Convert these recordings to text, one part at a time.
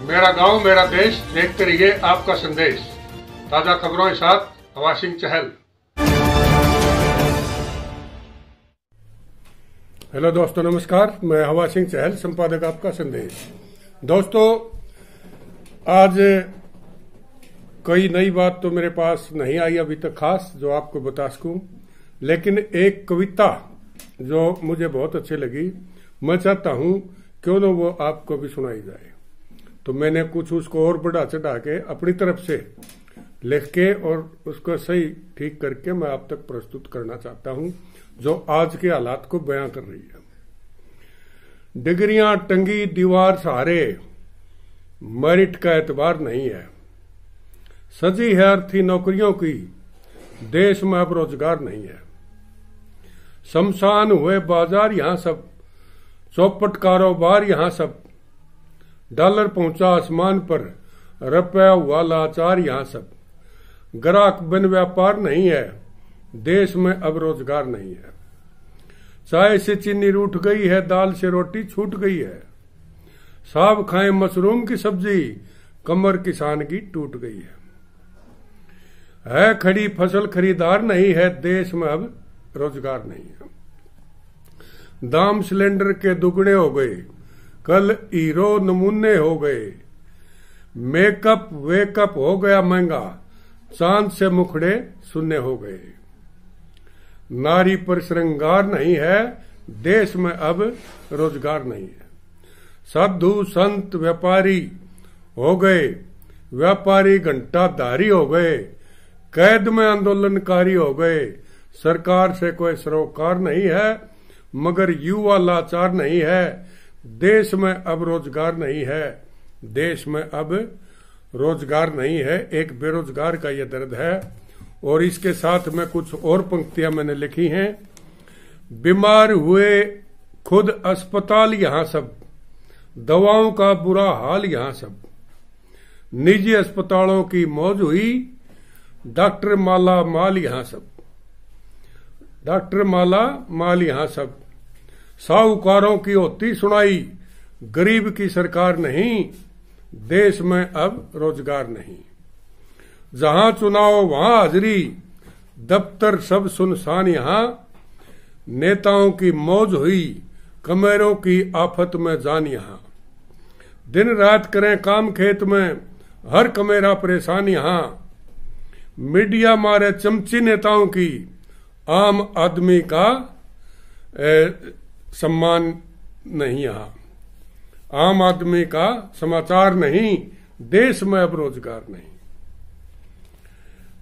मेरा गांव मेरा देश, देखते रहिए आपका संदेश। ताजा खबरों के साथ हवा सिंह चहल। हेलो दोस्तों, नमस्कार। मैं हवा सिंह चहल, संपादक आपका संदेश। दोस्तों, आज कोई नई बात तो मेरे पास नहीं आई अभी तक खास जो आपको बता सकूं, लेकिन एक कविता जो मुझे बहुत अच्छी लगी, मैं चाहता हूं क्यों ना वो आपको भी सुनाई जाए। तो मैंने कुछ उसको और बढ़ा चढ़ा के अपनी तरफ से लिख के और उसको सही ठीक करके मैं आप तक प्रस्तुत करना चाहता हूं, जो आज के हालात को बयां कर रही है। डिग्रियां टंगी दीवार सहारे, मेरिट का एतबार नहीं है। सजी है अर्थी नौकरियों की, देश में अब रोजगार नहीं है। शमशान हुए बाजार यहां सब, चौपट कारोबार यहां सब। डॉलर पहुंचा आसमान पर, रुपया हुआ लाचार यहां सब। ग्राहक बिन व्यापार नहीं है, देश में अब रोजगार नहीं है। चाय से चीनी रूठ गई है, दाल से रोटी छूट गई है। साहब खाएं मशरूम की सब्जी, कमर किसान की टूट गई है खड़ी फसल खरीदार नहीं है, देश में अब रोजगार नहीं है। दाम सिलेंडर के दुगने हो गए, कल हीरो नमूने हो गए। मेकअप वेकअप हो गया महंगा, चांद से मुखड़े सुन्ने हो गए। नारी पर श्रृंगार नहीं है, देश में अब रोजगार नहीं है। साधु संत व्यापारी हो गए, व्यापारी घंटाधारी हो गए। कैद में आंदोलनकारी हो गए, सरकार से कोई सरोकार नहीं है, मगर युवा लाचार नहीं है। देश में अब रोजगार नहीं है, देश में अब रोजगार नहीं है। एक बेरोजगार का यह दर्द है। और इसके साथ में कुछ और पंक्तियां मैंने लिखी हैं। बीमार हुए खुद अस्पताल यहां सब, दवाओं का बुरा हाल यहां सब। निजी अस्पतालों की मौज हुई, डॉक्टर माला माल यहां सब। डॉक्टर माला माल यहां सब। साहूकारों की होती सुनाई, गरीब की सरकार नहीं, देश में अब रोजगार नहीं। जहां चुनाव वहां हाजिरी, दफ्तर सब सुनसान यहां। नेताओं की मौज हुई, कमेरों की आफत में जान यहां। दिन रात करें काम खेत में, हर कमेरा परेशान यहां। मीडिया मारे चमची नेताओं की, आम आदमी का सम्मान नहीं यहां। आम आदमी का समाचार नहीं, देश में अब रोजगार नहीं।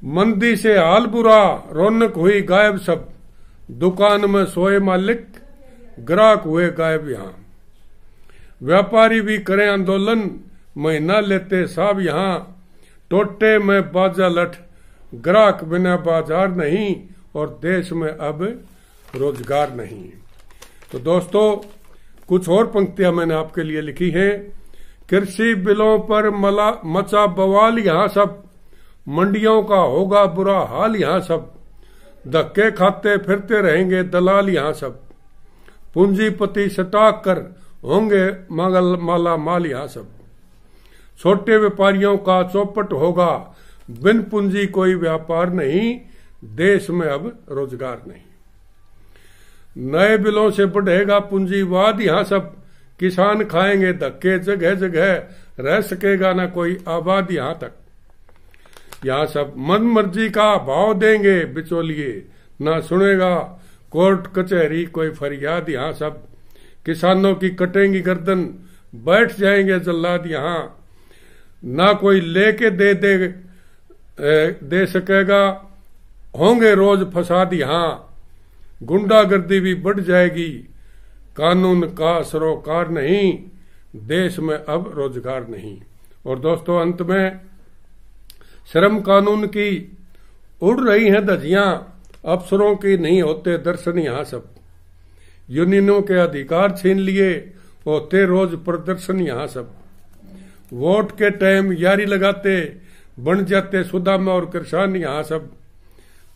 मंदी से हाल बुरा, रौनक हुई गायब सब। दुकान में सोए मालिक, ग्राहक हुए गायब यहां। व्यापारी भी करें आंदोलन, महीना लेते साहब यहां। टोटे में बाजा लठ, ग्राहक बिना बाजार नहीं, और देश में अब रोजगार नहीं। तो दोस्तों, कुछ और पंक्तियां मैंने आपके लिए लिखी हैं। कृषि बिलों पर मचा बवाल यहां सब। मंडियों का होगा बुरा हाल यहां सब। धक्के खाते फिरते रहेंगे दलाल यहां सब। पूंजीपति सटाक कर होंगे माला माल यहां सब। छोटे व्यापारियों का चौपट होगा, बिन पूंजी कोई व्यापार नहीं, देश में अब रोजगार नहीं। नए बिलों से बढ़ेगा पूंजीवाद यहां सब। किसान खाएंगे धक्के जगह जगह, रह सकेगा ना कोई आबाद यहां तक। यहां सब मन मर्जी का भाव देंगे बिचौलिए, ना सुनेगा कोर्ट कचहरी कोई फरियाद यहां सब। किसानों की कटेंगी गर्दन, बैठ जाएंगे जल्लाद यहां। ना कोई लेके दे सकेगा, होंगे रोज फसाद यहां। गुंडागर्दी भी बढ़ जाएगी, कानून का सरोकार नहीं, देश में अब रोजगार नहीं। और दोस्तों, अंत में श्रम कानून की उड़ रही हैं धज्जियां, अफसरों की नहीं होते दर्शन यहां सब। यूनियनों के अधिकार छीन लिए, होते रोज प्रदर्शन यहां सब। वोट के टाइम यारी लगाते, बन जाते सुदामा और कृष्ण यहां सब।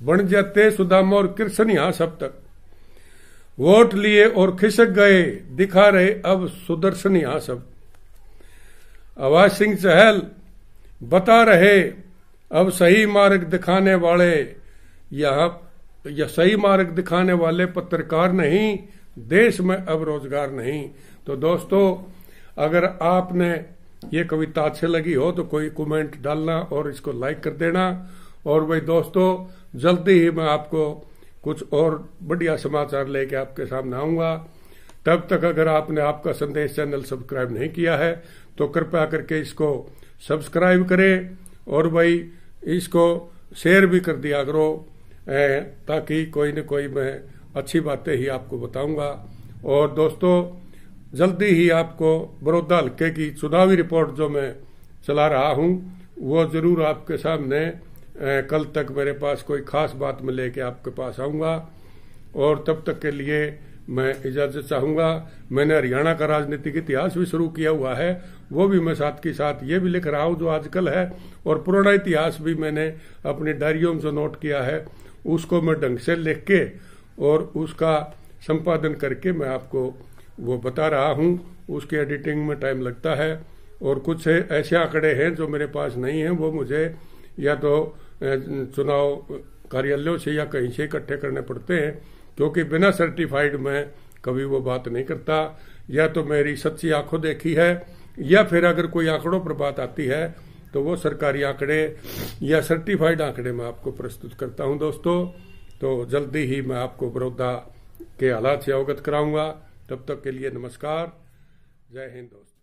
बन जाते सुदामा और कृष्ण यहां सब तक। वोट लिए और खिसक गए, दिखा रहे अब सुदर्शन यहां सब। आवाज सिंह चहल बता रहे, अब सही मार्ग दिखाने वाले यह सही मार्ग दिखाने वाले पत्रकार नहीं, देश में अब रोजगार नहीं। तो दोस्तों, अगर आपने ये कविता अच्छी लगी हो तो कोई कमेंट डालना और इसको लाइक कर देना। और भाई दोस्तों, जल्दी ही मैं आपको कुछ और बढ़िया समाचार लेके आपके सामने आऊंगा। तब तक अगर आपने आपका संदेश चैनल सब्सक्राइब नहीं किया है तो कृपया करके इसको सब्सक्राइब करें और भाई इसको शेयर भी कर दिया करो, ताकि कोई न कोई मैं अच्छी बातें ही आपको बताऊंगा। और दोस्तों, जल्दी ही आपको बड़ौदा हल्के की चुनावी रिपोर्ट जो मैं चला रहा हूं वो जरूर आपके सामने कल तक मेरे पास कोई खास बात में लेके आपके पास आऊंगा। और तब तक के लिए मैं इजाजत चाहूंगा। मैंने हरियाणा का राजनीतिक इतिहास भी शुरू किया हुआ है, वो भी मैं साथ के साथ ये भी लिख रहा हूं जो आजकल है। और पुराना इतिहास भी मैंने अपनी डायरियों में जो नोट किया है उसको मैं ढंग से लिख के और उसका संपादन करके मैं आपको वो बता रहा हूं। उसके एडिटिंग में टाइम लगता है और कुछ ऐसे आंकड़े हैं जो मेरे पास नहीं है, वो मुझे या तो चुनाव कार्यालयों से या कहीं से इकट्ठे करने पड़ते हैं, क्योंकि बिना सर्टिफाइड मैं कभी वो बात नहीं करता। या तो मेरी सच्ची आंखों देखी है या फिर अगर कोई आंकड़ों पर बात आती है तो वो सरकारी आंकड़े या सर्टिफाइड आंकड़े मैं आपको प्रस्तुत करता हूं दोस्तों। तो जल्दी ही मैं आपको बड़ौदा के हालात से अवगत कराऊंगा। तब तक के लिए नमस्कार, जय हिंद दोस्तों।